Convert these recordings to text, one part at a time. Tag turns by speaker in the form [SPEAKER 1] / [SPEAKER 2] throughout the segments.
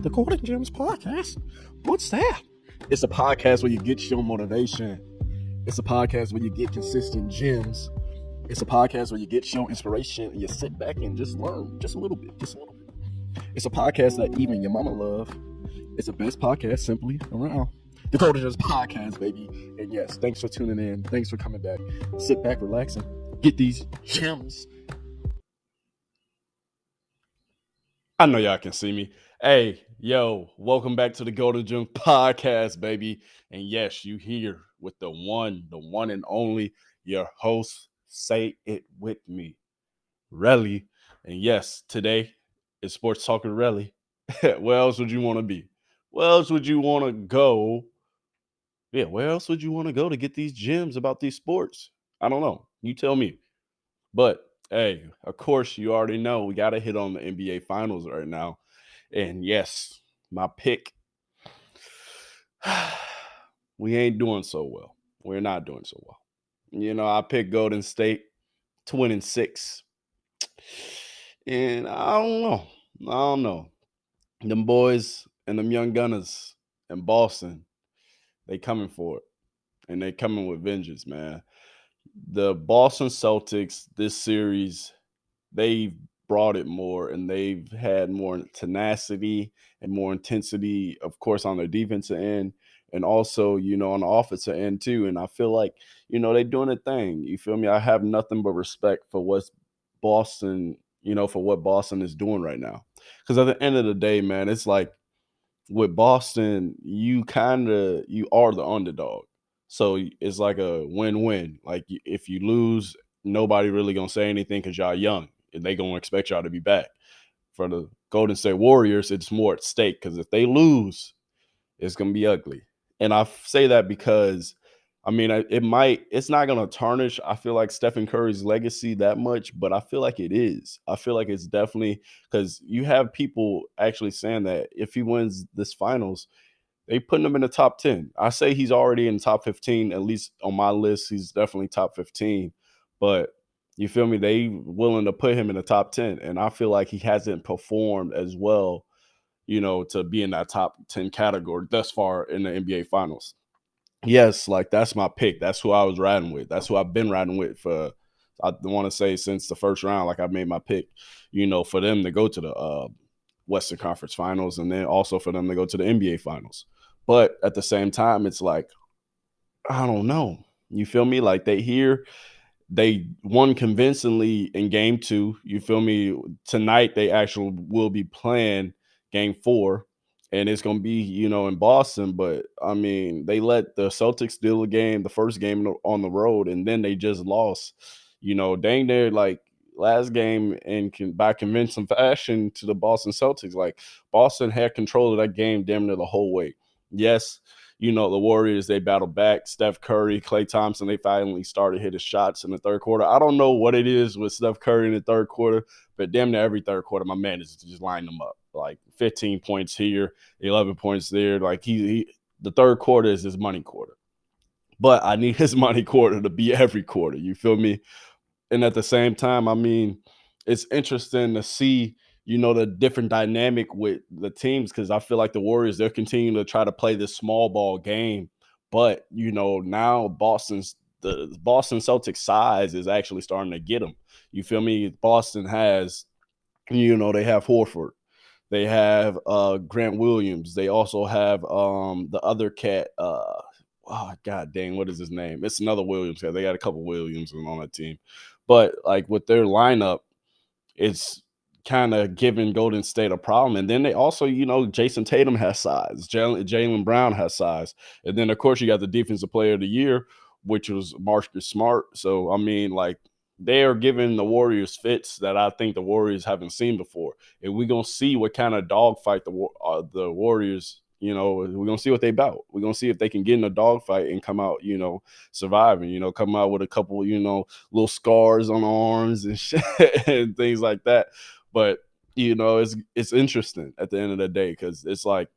[SPEAKER 1] The Golden Gems podcast? What's that? It's a podcast where you get your motivation. It's a podcast where you get consistent gems. It's a podcast where you get your inspiration and you sit back and just learn just a little bit. It's a podcast that even your mama love. It's the best podcast simply around. The Golden Gems podcast, baby. And yes, thanks for tuning in. Thanks for coming back. Sit back, relax, and get these gems. I know y'all can see me. Hey, yo, welcome back to the Golden Gym podcast, baby. And yes, you here with the one and only, your host. Say it with me, Relly. And yes, today is Sports Talk with Relly. Where else would you want to be? Where else would you want to go? Yeah, where else would you want to go to get these gems about these sports? I don't know. You tell me. But hey, of course, you already know we got to hit on the NBA Finals right now. And yes, my pick, we ain't doing so well. We're not doing so well. You know, I picked Golden State to win in 6. And I don't know. Them boys and them young gunners in Boston, they coming for it. And they coming with vengeance, man. The Boston Celtics, this series, they've brought it more and they've had more tenacity and more intensity, of course, on their defensive end and also, on the offensive end too. And I feel like, they're doing a thing. You feel me? I have nothing but respect for what's Boston, for what Boston is doing right now. Because at the end of the day, man, it's like with Boston, you are the underdog. So it's like a win-win. Like if you lose, nobody really gonna say anything because y'all young and they gonna expect y'all to be back. For the Golden State Warriors, it's more at stake because if they lose, it's gonna be ugly. And I say that because it's not gonna tarnish, I feel like, Stephen Curry's legacy that much, but I feel like it is. I feel like it's definitely because you have people actually saying that if he wins this finals, they putting him in the top 10. I say he's already in the top 15, at least on my list. He's definitely top 15. But you feel me? They willing to put him in the top 10. And I feel like he hasn't performed as well, to be in that top 10 category thus far in the NBA Finals. Yes, like that's my pick. That's who I was riding with. That's who I've been riding with for, I want to say, since the first round. Like I made my pick, for them to go to the Western Conference Finals and then also for them to go to the NBA Finals. But at the same time, it's like, I don't know. You feel me? Like they won convincingly in game 2. You feel me? Tonight, they actually will be playing game 4. And it's going to be, in Boston. But, they let the Celtics steal a game, the first game on the road, and then they just lost. Dang near, like, last game by convincing fashion to the Boston Celtics. Like, Boston had control of that game damn near the whole way. Yes, the Warriors, they battled back. Steph Curry, Klay Thompson, they finally started hitting shots in the third quarter. I don't know what it is with Steph Curry in the third quarter, but damn near every third quarter, my man is just lining them up. Like 15 points here, 11 points there. Like the third quarter is his money quarter. But I need his money quarter to be every quarter. You feel me? And at the same time, it's interesting to see, the different dynamic with the teams because I feel like the Warriors, they're continuing to try to play this small ball game. But, now the Boston Celtics size is actually starting to get them. You feel me? Boston has, they have Horford. They have Grant Williams. They also have the other cat. Oh, God dang, what is his name? It's another Williams cat. They got a couple Williams on that team. But, like, with their lineup, it's kind of giving Golden State a problem. And then they also, Jason Tatum has size. Jaylen Brown has size. And then, of course, you got the Defensive Player of the Year, which was Marcus Smart. So, like, they are giving the Warriors fits that I think the Warriors haven't seen before. And we're going to see what kind of dogfight the Warriors, we're going to see what they about. We're going to see if they can get in a dogfight and come out, surviving, come out with a couple, little scars on the arms and shit and things like that. But, it's interesting at the end of the day because it's like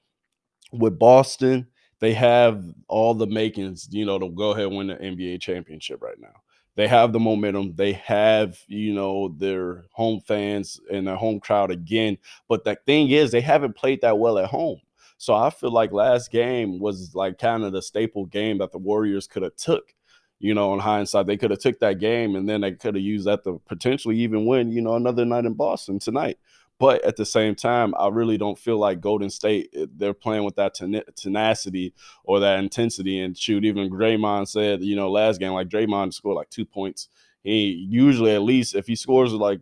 [SPEAKER 1] with Boston, they have all the makings, to go ahead and win the NBA championship right now. They have the momentum. They have, their home fans and their home crowd again. But the thing is, they haven't played that well at home. So I feel like last game was like kind of the staple game that the Warriors could have took. In hindsight, they could have took that game and then they could have used that to potentially even win, another night in Boston tonight. But at the same time, I really don't feel like Golden State, they're playing with that tenacity or that intensity. And shoot, even Draymond said, last game, like Draymond scored like 2 points. He usually, at least if he scores like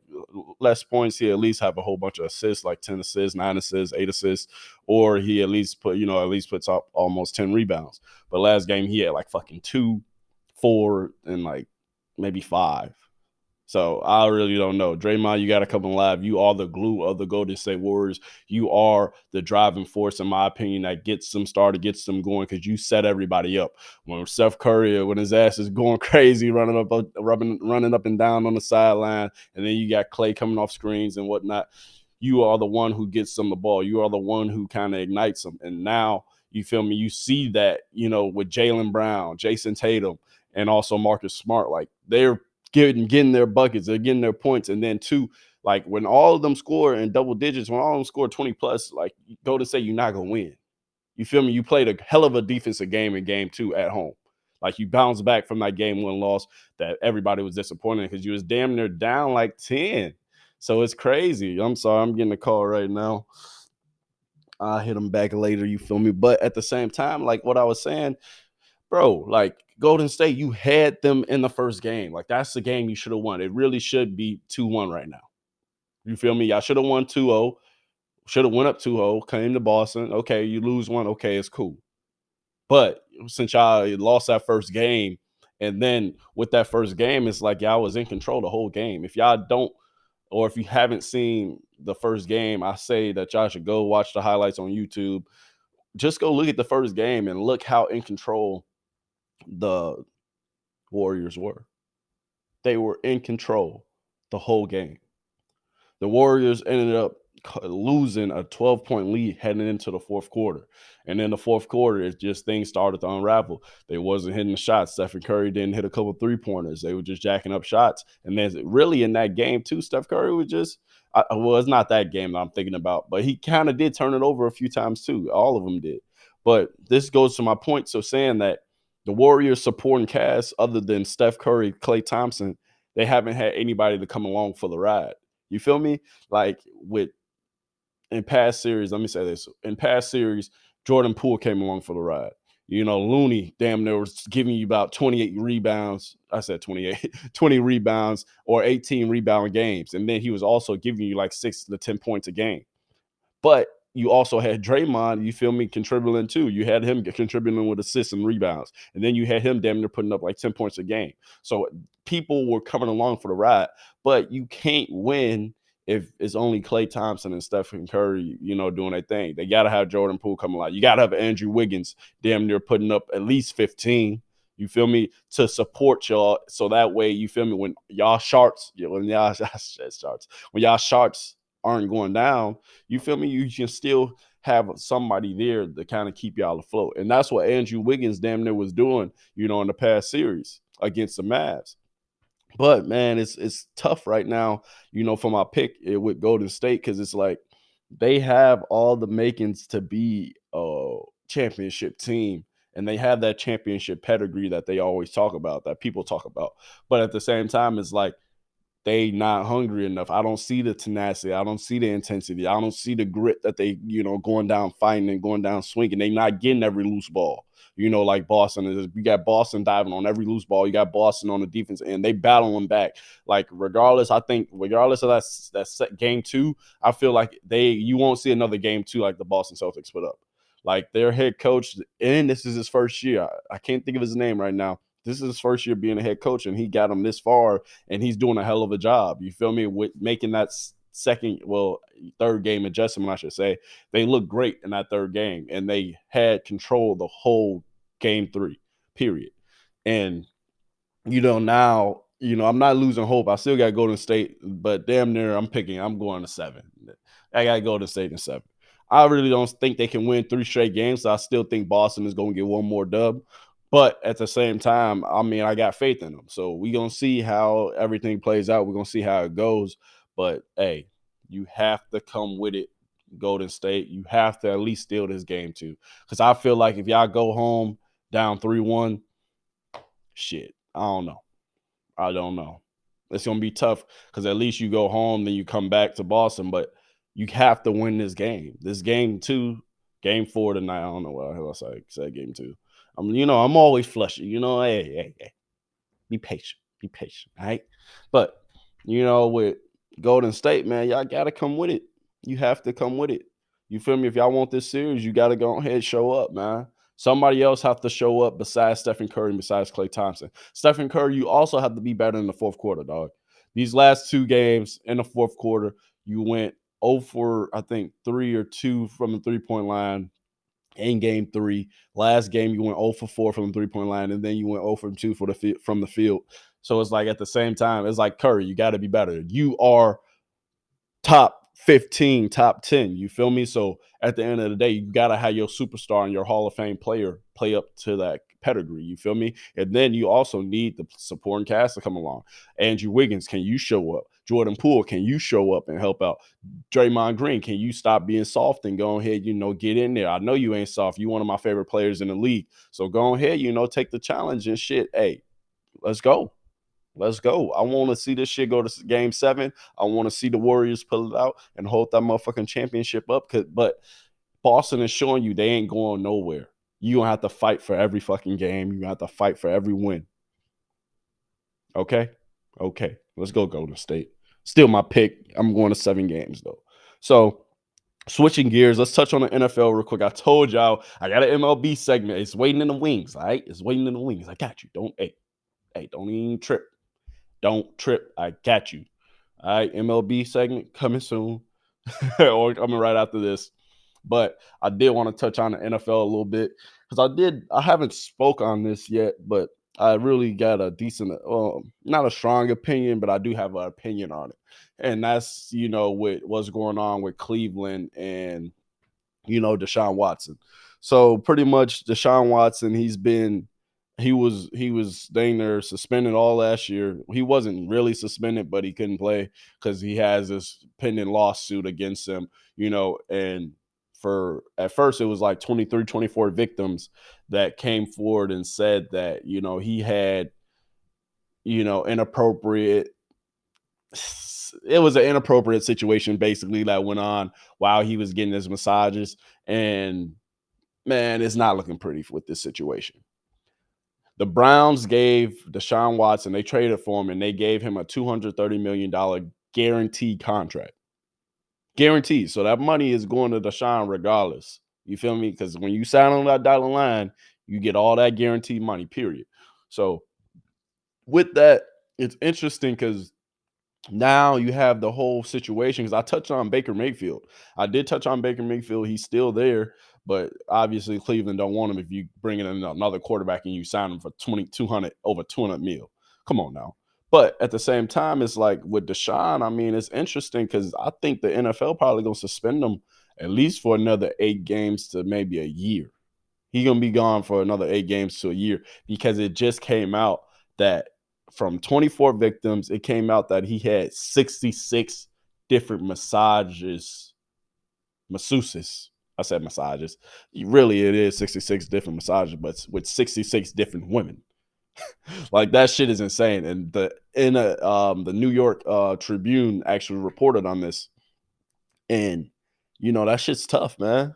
[SPEAKER 1] less points, he at least have a whole bunch of assists, like 10 assists, 9 assists, 8 assists, or he at least puts up almost 10 rebounds. But last game he had like fucking 2, 4, and like maybe 5. So I really don't know. Draymond, you got to come alive. You are the glue of the Golden State Warriors. You are the driving force, in my opinion, that gets them started, gets them going, because you set everybody up. When Steph Curry, when his ass is going crazy, running up and down on the sideline, and then you got Clay coming off screens and whatnot, you are the one who gets them the ball. You are the one who kind of ignites them. And now, you feel me, you see that, with Jaylen Brown, Jason Tatum, and also Marcus Smart, like they're getting their buckets, they're getting their points. And then two, like when all of them score in double digits, when all of them score 20 plus, like go to say you're not gonna win. You feel me? You played a hell of a defensive game in game 2 at home. Like you bounced back from that game 1 loss that everybody was disappointed because you was damn near down like 10. So it's crazy. I'm sorry, I'm getting a call right now. I'll hit them back later, you feel me? But at the same time, like what I was saying, bro, like Golden State, you had them in the first game. Like that's the game you should have won. It really should be 2-1 right now. You feel me? Y'all should have won 2-0. Should have went up 2-0, came to Boston. Okay, you lose one. Okay, it's cool. But since y'all lost that first game, and then with that first game, it's like y'all was in control the whole game. If y'all don't, or if you haven't seen the first game, I say that y'all should go watch the highlights on YouTube. Just go look at the first game and look how in control the Warriors were. They were in control the whole game. The Warriors ended up losing a 12-point lead heading into the fourth quarter. And in the fourth quarter, it's just things started to unravel. They wasn't hitting the shots. Stephen Curry didn't hit a couple 3-pointers. They were just jacking up shots. And then really in that game too, Steph Curry was just, well, it's not that game that I'm thinking about, but he kind of did turn it over a few times too. All of them did. But this goes to my point. So saying that the Warriors supporting cast, other than Steph Curry, Klay Thompson, they haven't had anybody to come along for the ride. You feel me? Like with in past series, let me say this. In past series, Jordan Poole came along for the ride. Looney damn near was giving you about 28 rebounds. I said 28, 20 rebounds or 18 rebound games. And then he was also giving you like 6 to 10 points a game. But you also had Draymond, you feel me, contributing too. You had him contributing with assists and rebounds. And then you had him damn near putting up like 10 points a game. So people were coming along for the ride. But you can't win if it's only Klay Thompson and Stephen Curry, doing their thing. They got to have Jordan Poole coming along. You got to have Andrew Wiggins damn near putting up at least 15. You feel me? To support y'all. So that way, you feel me, when y'all sharks, when y'all sharks aren't going down, you feel me? You can still have somebody there to kind of keep y'all afloat. And that's what Andrew Wiggins damn near was doing, in the past series against the Mavs. But man, it's tough right now, for my pick with Golden State, because it's like they have all the makings to be a championship team. And they have that championship pedigree that they always talk about, that people talk about. But at the same time, it's like they not hungry enough. I don't see the tenacity. I don't see the intensity. I don't see the grit that they, going down fighting and going down swinging. They not getting every loose ball. Like Boston is. You got Boston diving on every loose ball. You got Boston on the defense end. They battling back. Like regardless of that game 2, I feel like you won't see another game 2 like the Boston Celtics put up. Like their head coach, and this is his first year. I can't think of his name right now. This is his first year being a head coach, and he got him this far, and he's doing a hell of a job. You feel me? With making that third game adjustment, I should say. They looked great in that third game, and they had control the whole game 3, period. And, now, I'm not losing hope. I still got Golden State, but damn near I'm going to 7. I got Golden State in 7. I really don't think they can win 3 straight games, so I still think Boston is going to get one more dub. But at the same time, I mean, I got faith in them. So we gonna see how everything plays out. We're gonna see how it goes. But hey, you have to come with it, Golden State. You have to at least steal this game too. Because I feel like if y'all go home down 3-1, shit, I don't know. I don't know. It's gonna be tough because at least you go home, then you come back to Boston, but you have to win this game. This game two, game four tonight. I don't know what the hell I said game two. I'm always flushing. Hey, be patient. Be patient. All right. But with Golden State, man, y'all gotta come with it. You have to come with it. You feel me? If y'all want this series, you gotta go ahead and show up, man. Somebody else have to show up besides Stephen Curry and besides Klay Thompson. Stephen Curry, you also have to be better in the fourth quarter, dog. These last two games in the fourth quarter, you went 0 for, I think, 3 or 2 from the three-point line in game three. Last game, you went 0 for 4 from the three-point line, and then you went 0 for 2 from the field. So it's like at the same time, it's like Curry, you got to be better. You are top 15, top 10. You feel me? So at the end of the day, you got to have your superstar and your Hall of Fame player play up to that pedigree. You feel me? And then you also need the supporting cast to come along. Andrew Wiggins, can you show up? Jordan Poole, can you show up and help out? Draymond Green, can you stop being soft and go ahead, get in there? I know you ain't soft. You one of my favorite players in the league. So go ahead, take the challenge and shit. Hey, let's go. Let's go. I want to see this shit go to game 7. I want to see the Warriors pull it out and hold that motherfucking championship up. But Boston is showing you they ain't going nowhere. You don't have to fight for every fucking game. You have to fight for every win. Okay? Okay. Let's go, Golden State. Still my pick. I'm going to 7 games, though. So, switching gears, let's touch on the NFL real quick. I told y'all I got an MLB segment. It's waiting in the wings, all right? It's waiting in the wings. I got you. Don't even trip. Don't trip. I got you. All right, MLB segment coming soon or coming right after this. But I did want to touch on the NFL a little bit because I haven't spoke on this yet, but I really got a decent, not a strong opinion, but I do have an opinion on it. And that's, with what's going on with Cleveland and, Deshaun Watson. So pretty much Deshaun Watson, he was dang near suspended all last year. He wasn't really suspended, but he couldn't play because he has this pending lawsuit against him, and for at first it was like 23, 24 victims that came forward and said that, he had, inappropriate it was an inappropriate situation basically that went on while he was getting his massages. And man, it's not looking pretty with this situation. The Browns gave Deshaun Watson, they traded for him, and they gave him a $230 million guaranteed contract. Guaranteed. So that money is going to Deshaun regardless. You feel me? Because when you sign on that dotted line, you get all that guaranteed money, period. So with that, it's interesting because now you have the whole situation. Because I touched on Baker Mayfield. I did touch on Baker Mayfield. He's still there. But obviously, Cleveland don't want him if you bring in another quarterback and you sign him for over 200 mil. Come on now. But at the same time, it's like with Deshaun, I mean, it's interesting because I think the NFL probably going to suspend him at least for another 8 games to maybe a year. He's going to be gone for another 8 games to a year because it just came out that from 24 victims, it came out that he had 66 different masseuses. I said massages. Really, it is 66 different massages, but with 66 different women. Like that shit is insane. And the New York Tribune actually reported on this, and that shit's tough, man.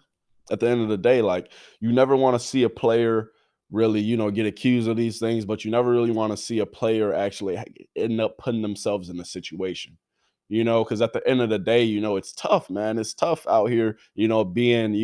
[SPEAKER 1] At the end of the day, like you never want to see a player really, get accused of these things, but you never really want to see a player actually end up putting themselves in a situation. Because at the end of the day, it's tough, man. It's tough out here, being,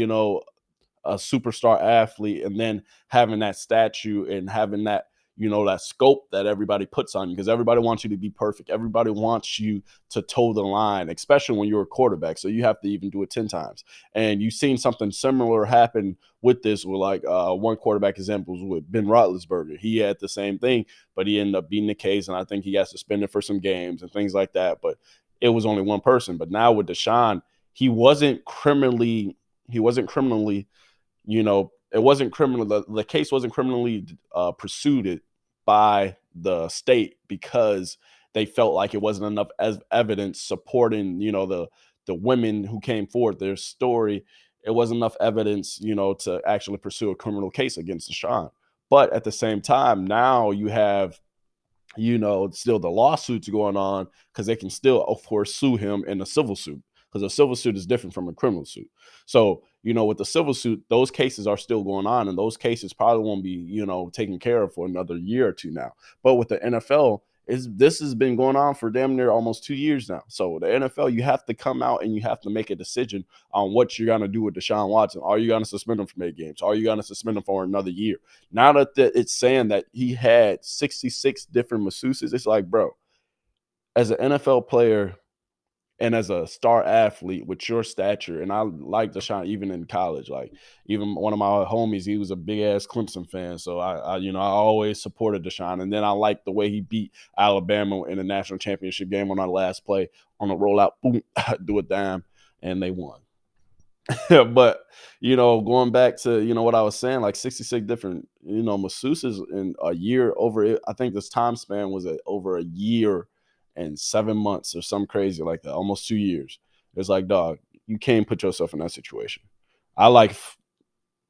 [SPEAKER 1] a superstar athlete and then having that statue and having that, that scope that everybody puts on you because everybody wants you to be perfect. Everybody wants you to toe the line, especially when you're a quarterback. So you have to even do it 10 times. And you've seen something similar happen with this with like one quarterback example with Ben Roethlisberger. He had the same thing, but he ended up beating the case. And I think he got suspended for some games and things like that. But it was only one person. But now with Deshaun, he wasn't criminally, it wasn't criminal. The case wasn't criminally pursued by the state because they felt like it wasn't enough as evidence supporting, the women who came forward, their story. It wasn't enough evidence, to actually pursue a criminal case against Deshaun. But at the same time, now you have, still the lawsuits going on because they can still, of course, sue him in a civil suit because a civil suit is different from a criminal suit. So, with the civil suit, those cases are still going on, and those cases probably won't be, taken care of for another year or two now. But with the NFL, this has been going on for damn near almost 2 years now. So the NFL, you have to come out and you have to make a decision on what you're gonna do with Deshaun Watson. Are you gonna suspend him from 8 games? Are you gonna suspend him for another year? Now that it's saying that he had 66 different masseuses, it's like, bro, as an NFL player and as a star athlete with your stature, and I like Deshaun even in college. Like even one of my homies, he was a big ass Clemson fan, so I always supported Deshaun. And then I liked the way he beat Alabama in the national championship game on our last play on the rollout, boom, do a dime, and they won. But going back to what I was saying, like 66 different masseuses in a year over it. I think this time span was over a year and 7 months or something crazy like that, almost 2 years. It's like, dog, you can't put yourself in that situation. I like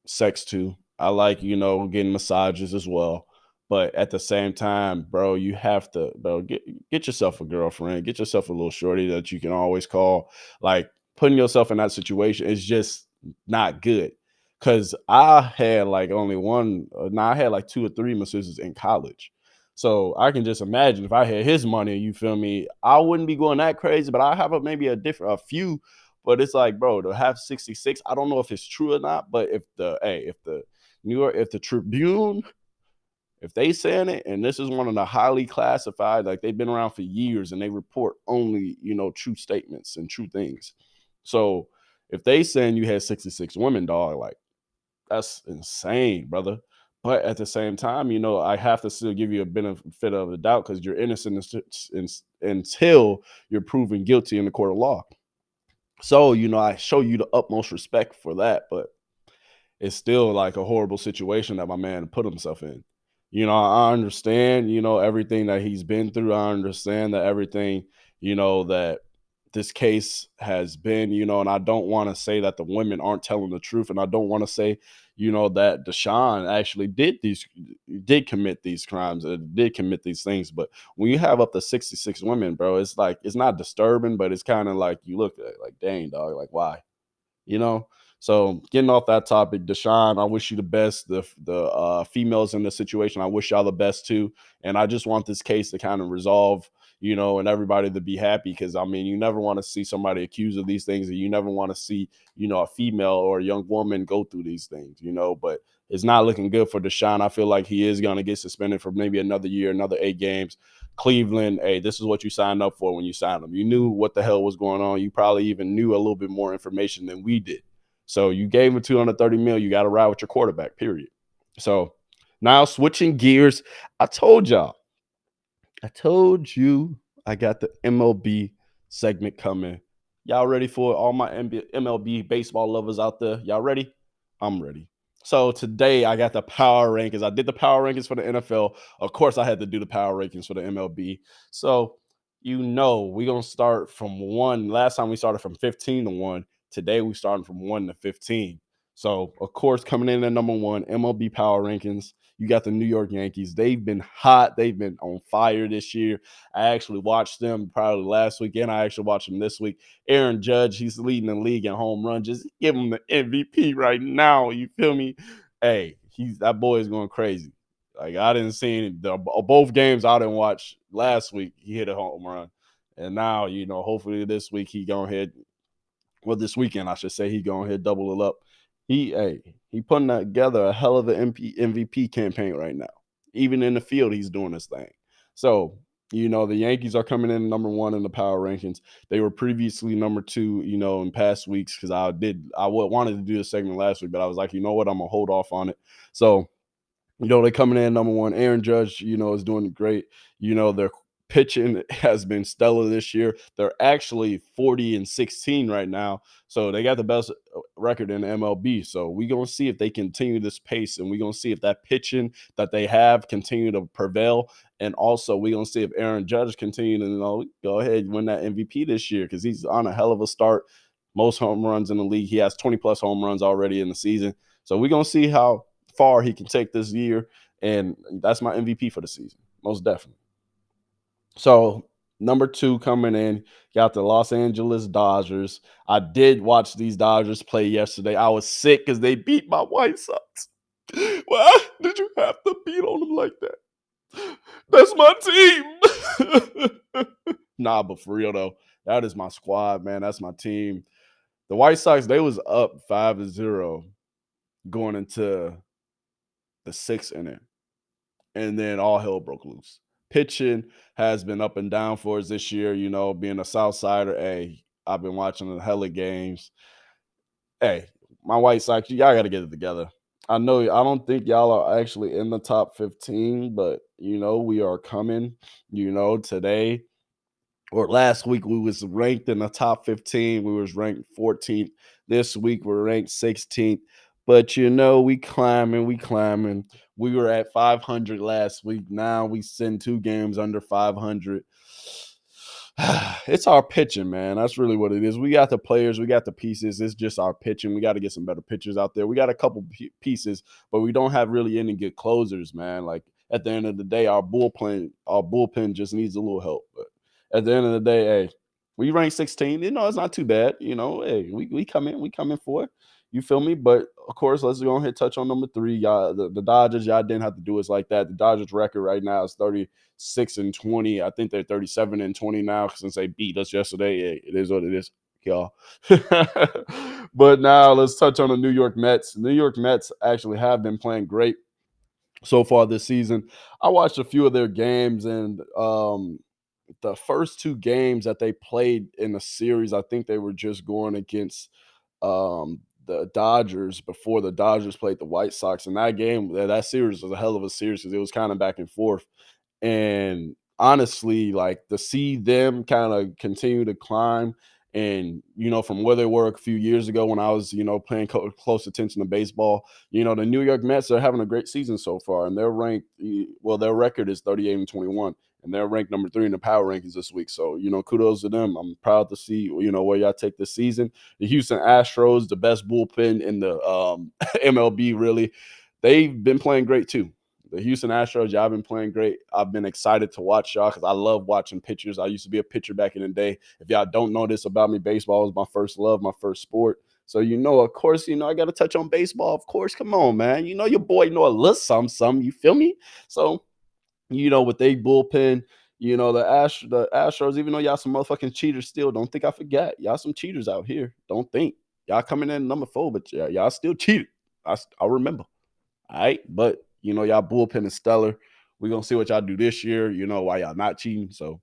[SPEAKER 1] sex too. I like, getting massages as well. But at the same time, bro, you have to, bro, get yourself a girlfriend, get yourself a little shorty that you can always call. Like putting yourself in that situation is just not good. Cause I had like only one, no, I had like two or three masseuses in college. So I can just imagine if I had his money, you feel me, I wouldn't be going that crazy, but I have maybe a few. But it's like, bro, to have 66, I don't know if it's true or not. But if the New York, if the Tribune, if they saying it, and this is one of the highly classified, like they've been around for years and they report only, true statements and true things. So if they saying you had 66 women, dog, like that's insane, brother. But at the same time, I have to still give you a benefit of the doubt because you're innocent until you're proven guilty in the court of law. So, I show you the utmost respect for that, but it's still like a horrible situation that my man put himself in. I understand, everything that he's been through. I understand that everything, that this case has been, and I don't want to say that the women aren't telling the truth. And I don't want to say, that Deshaun actually did commit these crimes, did commit these things. But when you have up to 66 women, bro, it's like, it's not disturbing, but it's kind of like you look at it like, dang, dog, like why? you know. So getting off that topic, Deshaun, I wish you the best. The females in the situation, I wish y'all the best too. And I just want this case to kind of resolve, and everybody to be happy because I mean, you never want to see somebody accused of these things, and you never want to see, a female or a young woman go through these things. But it's not looking good for Deshaun. I feel like he is going to get suspended for maybe another year, another 8 games. Cleveland, hey, this is what you signed up for when you signed them. You knew what the hell was going on. You probably even knew a little bit more information than we did. So you gave him 230 mil. You got to ride with your quarterback, period. So now switching gears, I told y'all, I told you I got the MLB segment coming. Y'all ready for it? All my MLB baseball lovers out there, y'all ready? I'm ready. So today I got the power rankings. I did the power rankings for the NFL. Of course, I had to do the power rankings for the MLB. So we're gonna start from one. Last time we started from 15 to 1. Today we starting from 1 to 15. So of course, coming in at number one, MLB power rankings. You got the New York Yankees. They've been hot. They've been on fire this year. I actually watched them probably last weekend. I actually watched them this week. Aaron Judge, he's leading the league in home run. Just give him the MVP right now. You feel me? Hey, that boy is going crazy. Like I didn't see both games I didn't watch last week. He hit a home run, and now hopefully this week he go ahead. Well, this weekend I should say he go ahead double it up. He putting together a hell of an MVP campaign right now. Even in the field, he's doing this thing. So the Yankees are coming in number one in the power rankings. They were previously number two, in past weeks because I wanted to do this segment last week, but I was like, you know what, I'm gonna hold off on it. So they're coming in number one. Aaron Judge, is doing great. Their pitching has been stellar this year. They're actually 40-16 right now. So they got the best record in the MLB. So we're going to see if they continue this pace, and we're going to see if that pitching that they have continue to prevail. And also we're going to see if Aaron Judge continue to, go ahead and win that MVP this year, because he's on a hell of a start. Most home runs in the league. He has 20 plus home runs already in the season. So we're going to see how far he can take this year. And that's my MVP for the season, most definitely. So number 2 coming in, got the Los Angeles Dodgers. I did watch these Dodgers play yesterday. I was sick because they beat my White Sox. Why did you have to beat on them like that? That's my team. Nah, but for real though, that is my squad, man. That's my team. The White Sox, they was up 5-0 going into the 6th inning, and then all hell broke loose. Pitching has been up and down for us this year, being a South Sider. Hey, I've been watching a hella games. Hey, my White Sox, y'all got to get it together. I know I don't think y'all are actually in the top 15, but we are coming. Today or last week we was ranked in the top 15. We was ranked 14th. This week we're ranked 16th. But we climbing, we climbing. We were at 500 last week. Now we send 2 games under 500. It's our pitching, man. That's really what it is. We got the players, we got the pieces. It's just our pitching. We got to get some better pitchers out there. We got a couple pieces, but we don't have really any good closers, man. Like at the end of the day, our bullpen just needs a little help. But at the end of the day, hey, we rank 16. It's not too bad. Hey, we come in for it. You feel me? But of course, let's go ahead and touch on number 3. Y'all, the Dodgers, y'all didn't have to do us like that. The Dodgers record right now is 36-20. I think they're 37-20 now since they beat us yesterday. Hey, it is what it is, y'all. But now let's touch on the New York Mets. The New York Mets actually have been playing great so far this season. I watched a few of their games, and the first 2 games that they played in the series, I think they were just going against the Dodgers before the Dodgers played the White Sox. And that game, that series was a hell of a series because it was kind of back and forth. And honestly, like to see them kind of continue to climb, and from where they were a few years ago when I was paying close attention to baseball, the New York Mets are having a great season so far, and they're ranked, well, their record is 38-21, and they're ranked number 3 in the power rankings this week. So kudos to them. I'm proud to see where y'all take this season. The Houston Astros, the best bullpen in the MLB, really, they've been playing great too. The Houston Astros, y'all been playing great. I've been excited to watch y'all because I love watching pitchers. I used to be a pitcher back in the day. If y'all don't know this about me, baseball was my first love, my first sport. So, of course, I got to touch on baseball. Of course, come on, man. Your boy know a little something. You feel me? So, with they bullpen, the Astros, even though y'all some motherfucking cheaters still, don't think I forget. Y'all some cheaters out here. Don't think. Y'all coming in number 4, but y'all still cheated. I remember. All right, but y'all bullpen is stellar. We're gonna see what y'all do this year. Why y'all not cheating. So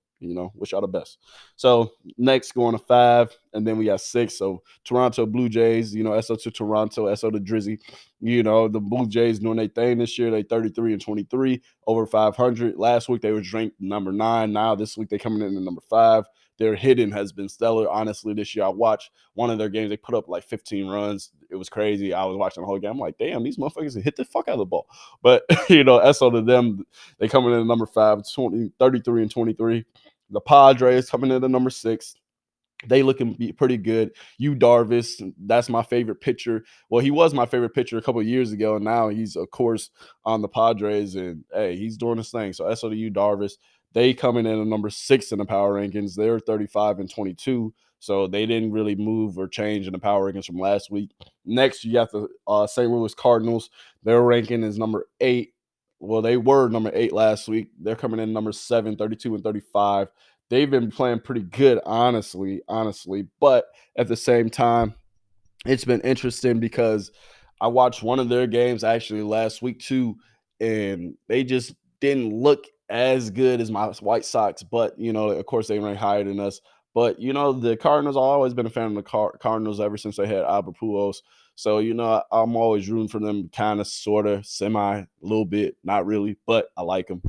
[SPEAKER 1] wish y'all the best. So next, going to 5, and then we got 6. So Toronto Blue Jays, SO to Toronto, SO to Drizzy. The Blue Jays doing their thing this year. They 33-23, over 500. Last week they were ranked number 9. Now this week they coming in at number 5. Their hitting has been stellar. Honestly, this year I watched one of their games. They put up like 15 runs. It was crazy. I was watching the whole game. I'm like, damn, these motherfuckers hit the fuck out of the ball. But, SO to them, they coming in at number 5, 33-23. The Padres coming in at number 6. They looking pretty good. Yu Darvish, that's my favorite pitcher. Well, he was my favorite pitcher a couple of years ago, and now he's, of course, on the Padres, and, hey, he's doing his thing. So, SO to Yu Darvish. They coming in at number 6 in the power rankings. They're 35-22, so they didn't really move or change in the power rankings from last week. Next, you got the St. Louis Cardinals. Their ranking is number 8. Well, they were number 8 last week. They're coming in number 7, 32-35. They've been playing pretty good, honestly. But at the same time, it's been interesting because I watched one of their games actually last week too, and they just didn't look as good as my White Sox. But of course, they rank higher than us. But the Cardinals, I've always been a fan of the Cardinals ever since they had Albert Pujols. So I'm always rooting for them, kind of, sort of, semi, a little bit, not really, but I like them.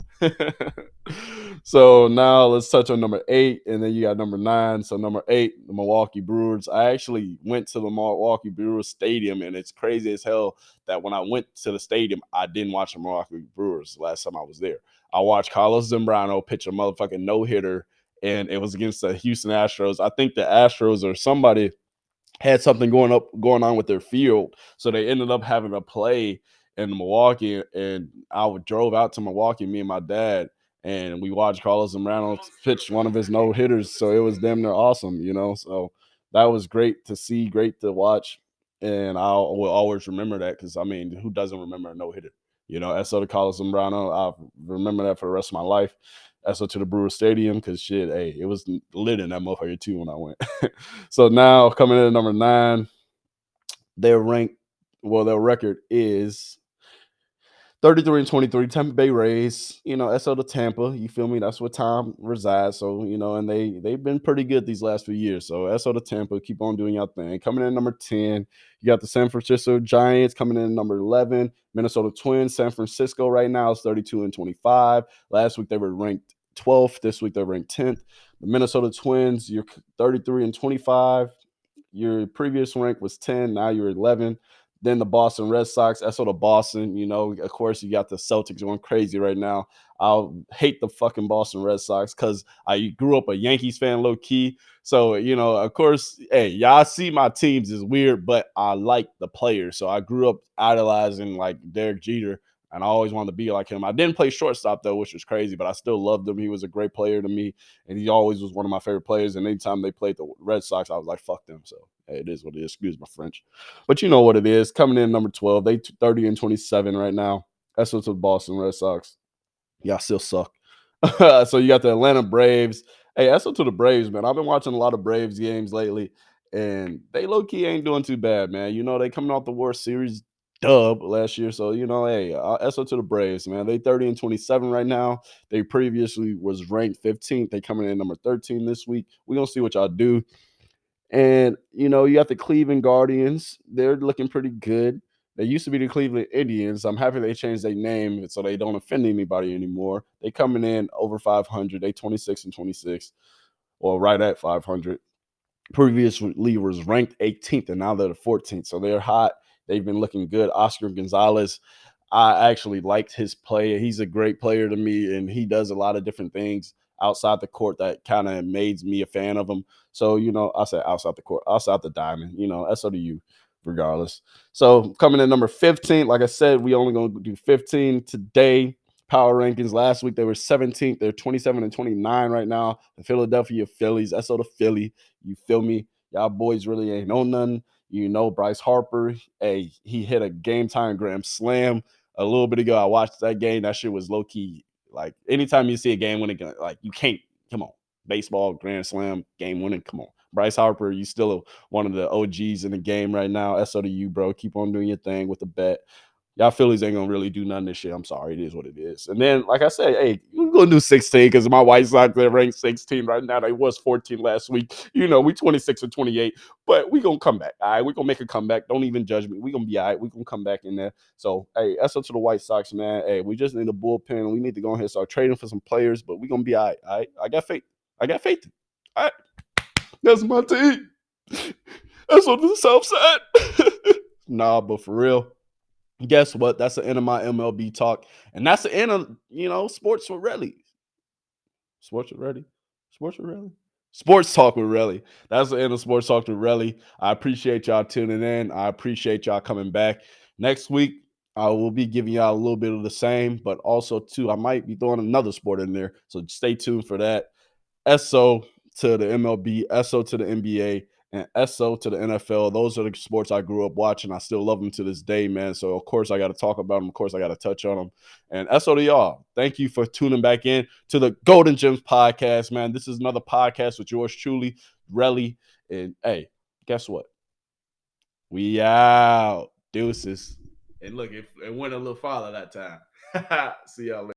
[SPEAKER 1] So now let's touch on number 8, and then you got number 9. So number 8, the Milwaukee Brewers. I actually went to the Milwaukee Brewers stadium, and it's crazy as hell that when I went to the stadium, I didn't watch the Milwaukee Brewers last time I was there. I watched Carlos Zambrano pitch a motherfucking no-hitter, and it was against the Houston Astros. I think the Astros or somebody had something going on with their field, so they ended up having to play in Milwaukee. And drove out to Milwaukee, me and my dad, and we watched Carlos Zambrano pitch one of his no hitters. So it was damn near awesome, you know. So that was great to see, great to watch, and I will always remember that because I mean, who doesn't remember a no hitter? You know, SO to Carlos Zambrano, I remember that for the rest of my life. SO to the Brewer Stadium because shit, hey, it was lit in that motherfucker too when I went. So now coming in at number 9, their rank, well, their record is 33-23, Tampa Bay Rays. You know, SO to Tampa. You feel me? That's where Tom resides. So, you know, and they've been pretty good these last few years. So SO to Tampa, keep on doing your thing. Coming in at number 10, you got the San Francisco Giants coming in at number 11. Minnesota Twins, San Francisco right now is 32-25. Last week they were ranked 12th. This week they're ranked 10th. The Minnesota Twins, you're 33-25. Your previous rank was 10. Now you're 11. Then the Boston Red Sox. That's sort of Boston. You know, of course, you got the Celtics going crazy right now. I'll hate the fucking Boston Red Sox because I grew up a Yankees fan, low key. So, you know, of course, hey, y'all see my teams is weird, but I like the players. So I grew up idolizing like Derek Jeter, and I always wanted to be like him. I didn't play shortstop though, which was crazy, but I still loved him. He was a great player to me, and he always was one of my favorite players. And anytime they played the Red Sox, I was like, fuck them. So hey, it is what it is. Excuse my French. But you know what it is. Coming in number 12, they 30-27 right now. That's what's with Boston Red Sox. Y'all still suck. So you got the Atlanta Braves. Hey, that's up to the Braves, man. I've been watching a lot of Braves games lately, and they low key ain't doing too bad, man. You know, they coming off the World Series dub last year. So, you know, hey, that's up to the Braves, man. They 30-27 right now. They previously was ranked 15th. They coming in number 13 this week. We're gonna see what y'all do. And, you know, you got the Cleveland Guardians. They're looking pretty good. They used to be the Cleveland Indians. I'm happy they changed their name so they don't offend anybody anymore. They coming in over 500. They 26-26, or right at 500. Previously was ranked 18th, and now they're the 14th. So they're hot. They've been looking good. Oscar Gonzalez, I actually liked his play. He's a great player to me, and he does a lot of different things outside the court that kind of made me a fan of him. So, you know, I said outside the court, outside the diamond, you know, that's up to you regardless. So coming in number 15, like I said, we only going to do 15 today. Power rankings last week, they were 17th. They're 27-29 right now. The Philadelphia Phillies, that's sort of Philly. You feel me? Y'all boys really ain't know nothing. You know, Bryce Harper, hey, he hit a game time grand slam a little bit ago. I watched that game. That shit was low key. Like anytime you see a game winning, like you can't. Come on, baseball grand slam game winning. Come on, Bryce Harper, you still one of the OGs in the game right now. SO to you, bro. Keep on doing your thing with the bet. Y'all Phillies ain't gonna really do none of this shit. I'm sorry, it is what it is. And then, like I said, hey, we're gonna do 16 because my White Sox they're ranked 16 right now. They was 14 last week. You know, we 26-28, but we gonna come back. All right, we gonna make a comeback. Don't even judge me. We gonna be all right. We gonna come back in there. So, hey, that's up to the White Sox, man. Hey, we just need a bullpen. We need to go ahead and start trading for some players, but we gonna be all right. All right, I got faith. I got faith. All right, that's my team. That's on the South Side. Nah, but for real. Guess what? That's the end of my MLB talk. And that's the end of, you know, sports with Relly. Sports with Relly. Sports with Relly. Sports talk with Relly. That's the end of sports talk with Relly. I appreciate y'all tuning in. I appreciate y'all coming back. Next week, I will be giving y'all a little bit of the same, but also too, I might be throwing another sport in there. So stay tuned for that. SO to the MLB, SO to the NBA, and SO to the NFL. Those are the sports I grew up watching. I still love them to this day, man. So, of course, I got to talk about them. Of course, I got to touch on them. And SO to y'all. Thank you for tuning back in to the Golden Gems podcast, man. This is another podcast with yours truly, Relly. And, hey, guess what? We out. Deuces. And look, it went a little farther that time. See y'all later.